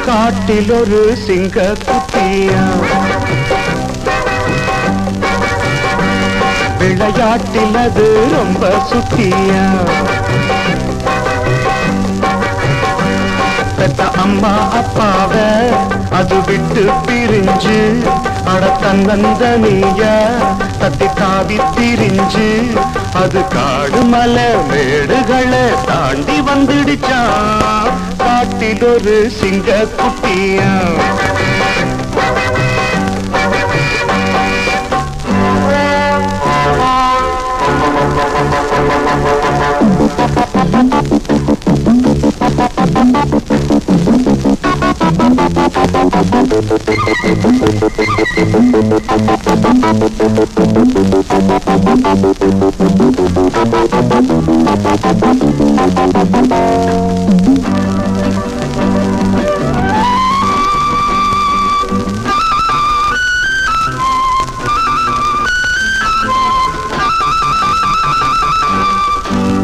காட்டில் ஒரு சிங்க குட்டியா விளையாட்டில் அது ரொம்ப சுத்தியா பெத்த அம்மா அப்பாவ அது விட்டு பிரிஞ்சு அட தன்னந்தனியா தத்தி தாவி திரிஞ்சு அது காடு மலை மேடுகளை தாண்டி வந்துடுச்சான் காட்டில் ஒரு சிங்க குட்டியா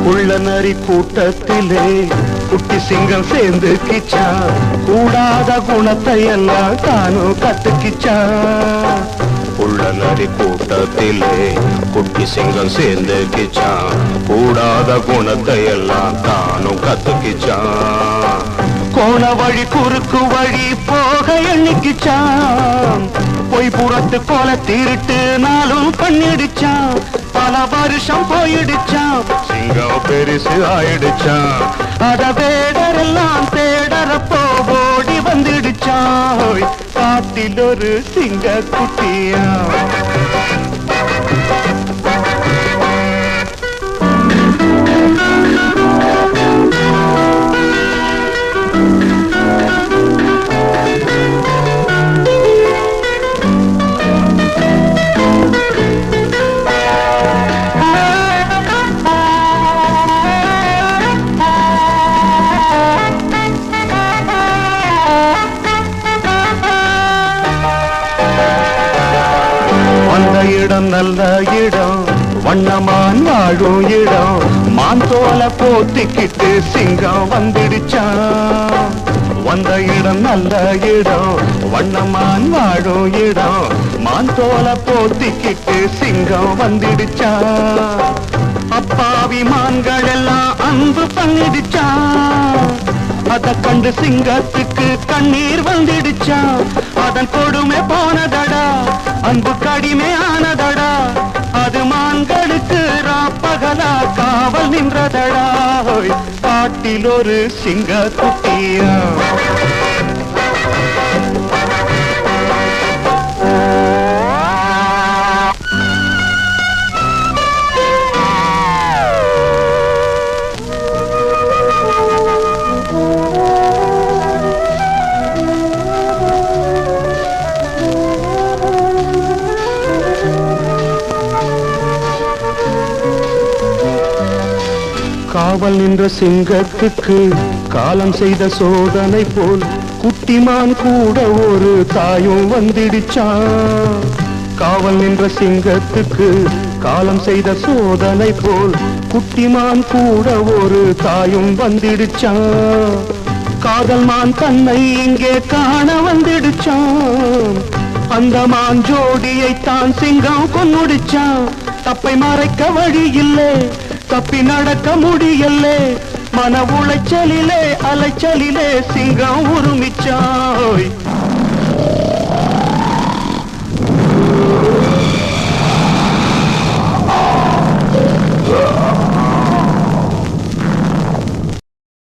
உள்ள நரி கூட்டத்திலே குட்டி சிங்கம் சேர்ந்து கிச்சா கூடாத குணத்தை எல்லாம் தானும் கத்துக்கிச்சா உள்ள நரி கூட்டத்திலே குட்டி சிங்கம் சேர்ந்து கிச்சா கூடாத குணத்தை எல்லாம் தானும் கத்துக்கிச்சா கோண வழி குறுக்கு வழி போக எண்ணிக்கிச்சான் பொய் புறத்து போல திருட்டு நாளும் பண்ணிடுச்சான் பல வருஷம் போயிடுச்சான் சிங்கம் பெருசு ஆயிடுச்சான் அத வேடரெல்லாம் தேடறப்போ ஓடி வந்துடுச்சான் காட்டில் ஒரு சிங்க குட்டியா இடம் நல்ல இடம் வண்ணமான் வாழும் இடம் மான் தோல போத்திக்கிட்டு சிங்கம் வந்துடுச்சான் வந்த இடம் நல்ல இடம் வண்ணமான் வாழும் இடம் மான் தோல போத்திக்கிட்டு சிங்கம் வந்துடுச்சான் அப்பாவி மான்கள் எல்லாம் அன்பு பண்ணிடுச்சான் அத கண்டு சிங்கத்துக்கு கண்ணீர் வந்துடுச்சான் அதன் கொடுமை போனதடா அன்பு கடிமை ஆனதடா அது மான்களுக்கு ராப்பகலா காவல் நின்றதடா காட்டில் ஒரு சிங்க குட்டியா காவல் நின்ற சிங்கத்துக்கு காலம் செய்த சோதனை போல் குட்டிமான் கூட ஒரு தாயும் வந்துடுச்சான் காவல் நின்ற சிங்கத்துக்கு காலம் செய்த சோதனை போல் குட்டிமான் கூட ஒரு தாயும் வந்துடுச்சான் காதல் மான் தன்னை இங்கே காண வந்துடுச்சான் அந்த மான் ஜோடியை தான் சிங்கம் கொன்னுடுச்சான் தப்பை மறைக்க வழி இல்லை தப்பி நடக்க முடியலே மன உளைச்சலிலே அலைச்சலிலே சிங்கம் உருமிச்சாய்